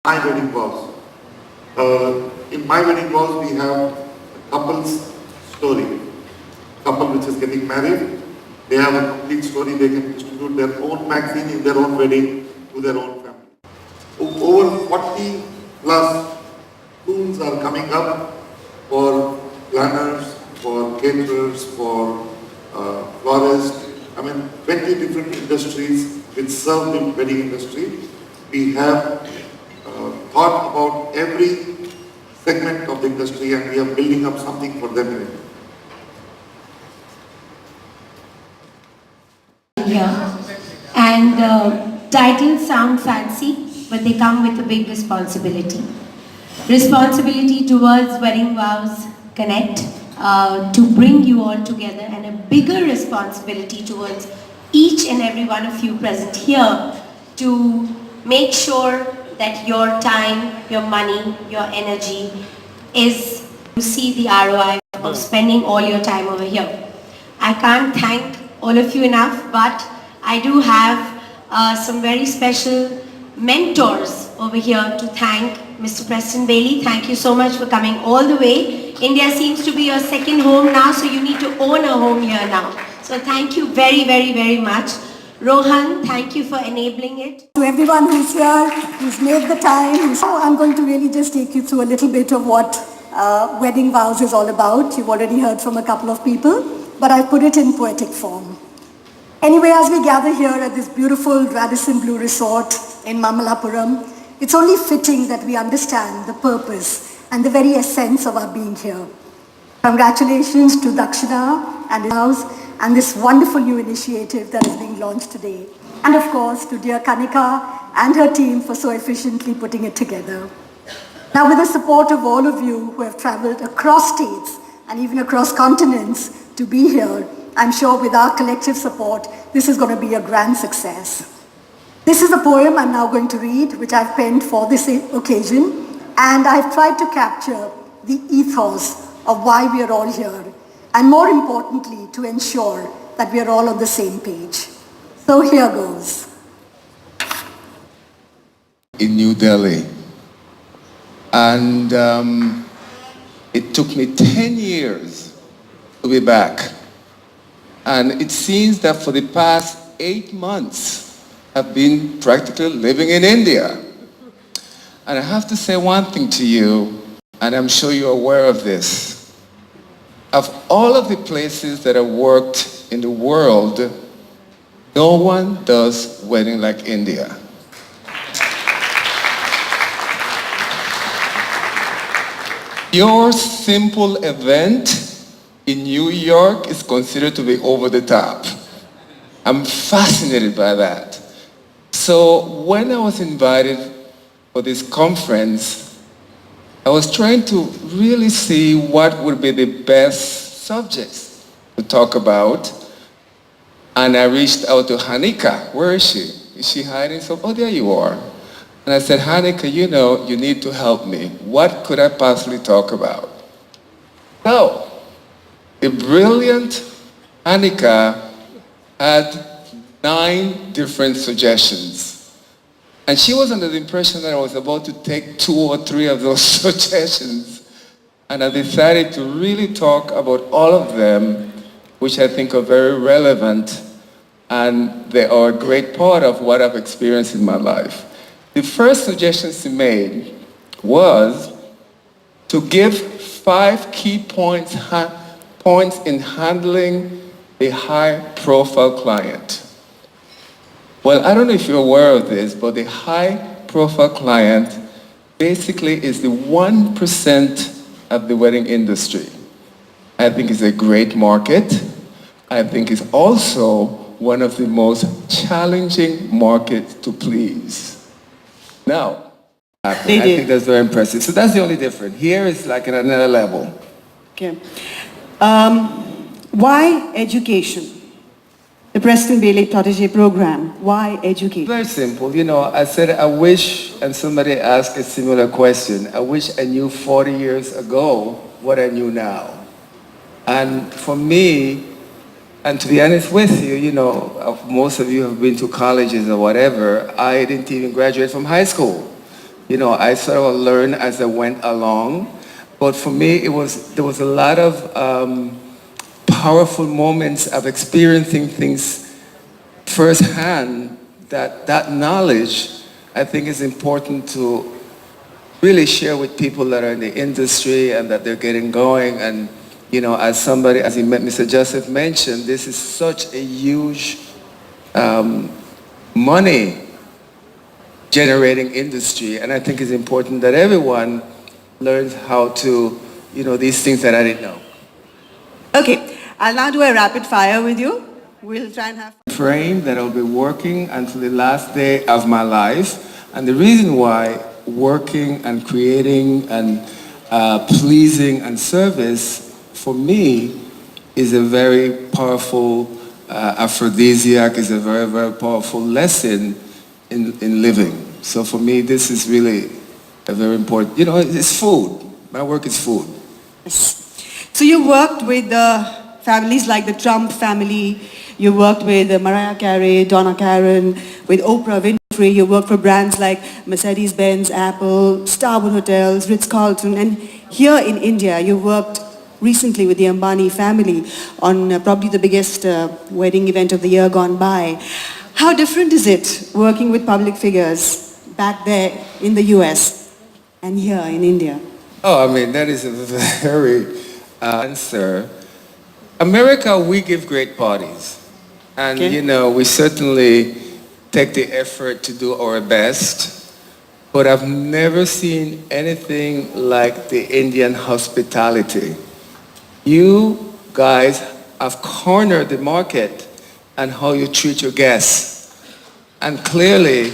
My wedding vows. In my wedding vows, we have a couple's story. Couple which is getting married, they have a complete story. They can distribute their own magazine in their own wedding to their own family. Over 40 plus tools are coming up for planners, for caterers, for florists. I mean, 20 different industries which serve the wedding industry. We have thought about every segment of the industry and we are building up something for them in it. Yeah. And titles sound fancy, but they come with a big responsibility. Responsibility towards Wedding Vows Connect to bring you all together, and a bigger responsibility towards each and every one of you present here to make sure that your time, your money, your energy is to see the ROI of spending all your time over here. I can't thank all of you enough, but I do have some very special mentors over here to thank. Mr. Preston Bailey, thank you so much for coming all the way. India seems to be your second home now, so you need to own a home here now. So thank you very, very, very much. Rohan, thank you for enabling it. To everyone who's here, who's made the time, I'm going to really just take you through a little bit of what Wedding Vows is all about. You've already heard from a couple of people, but I put it in poetic form. Anyway, as we gather here at this beautiful Radisson Blu Resort in Mammalapuram, it's only fitting that we understand the purpose and the very essence of our being here. Congratulations to Dakshina and his house and this wonderful new initiative that is being launched today. And of course, to dear Kanika and her team for so efficiently putting it together. Now, with the support of all of you who have traveled across states and even across continents to be here, I'm sure with our collective support, this is going to be a grand success. This is a poem I'm now going to read, which I've penned for this occasion, and I've tried to capture the ethos of why we are all here, and more importantly, to ensure that we are all on the same page. So here goes. In New Delhi, and it took me 10 years to be back, and it seems that for the past 8 months, I've been practically living in India. And I have to say one thing to you, and I'm sure you're aware of this. Of all of the places that I worked in the world, no one does wedding like India. Your simple event in New York is considered to be over the top. I'm fascinated by that. So when I was invited for this conference, I was trying to really see what would be the best subjects to talk about. And I reached out to Hanika. Where is she? Is she hiding? So, oh, there you are. And I said, Hanika, you know, you need to help me. What could I possibly talk about? So, the brilliant Hanika had 9 different suggestions. And she was under the impression that I was about to take 2 or 3 of those suggestions. And I decided to really talk about all of them, which I think are very relevant, and they are a great part of what I've experienced in my life. The first suggestion she made was to give 5 key points in handling a high-profile client. Well, I don't know if you're aware of this, but the high-profile client basically is the 1% of the wedding industry. I think it's a great market. I think it's also one of the most challenging markets to please. Now, I think that's very impressive. So that's the only difference. Here is like at another level. Okay. Why education? The Preston Bailey Protégé program. Why education? Very simple. You know, I said I wish, and somebody asked a similar question, I wish I knew 40 years ago what I knew now. And for me, and to be honest with you, you know, most of you have been to colleges or whatever, I didn't even graduate from high school. I sort of learned as I went along. But for me, there was a lot of powerful moments of experiencing things firsthand. That knowledge, I think, is important to really share with people that are in the industry and that they're getting going. And as Mr. Joseph mentioned, this is such a huge money generating industry, and I think it's important that everyone learns how to, these things that I didn't know. Okay, I'll now do a rapid fire with you. We'll try and have... Frame that I'll be working until the last day of my life, and the reason why working and creating and pleasing and service for me is a very powerful aphrodisiac, is a very, very powerful lesson in living. So for me, this is really a very important, it's food. My work is food. So you worked with families like the Trump family, you worked with Mariah Carey, Donna Karan, with Oprah Winfrey, you worked for brands like Mercedes-Benz, Apple, Starwood Hotels, Ritz-Carlton, and here in India, you worked recently with the Ambani family on probably the biggest wedding event of the year gone by. How different is it working with public figures back there in the US and here in India? Oh, I mean, that is a very answer. America, we give great parties. And, we certainly take the effort to do our best. But I've never seen anything like the Indian hospitality. You guys have cornered the market and how you treat your guests. And clearly,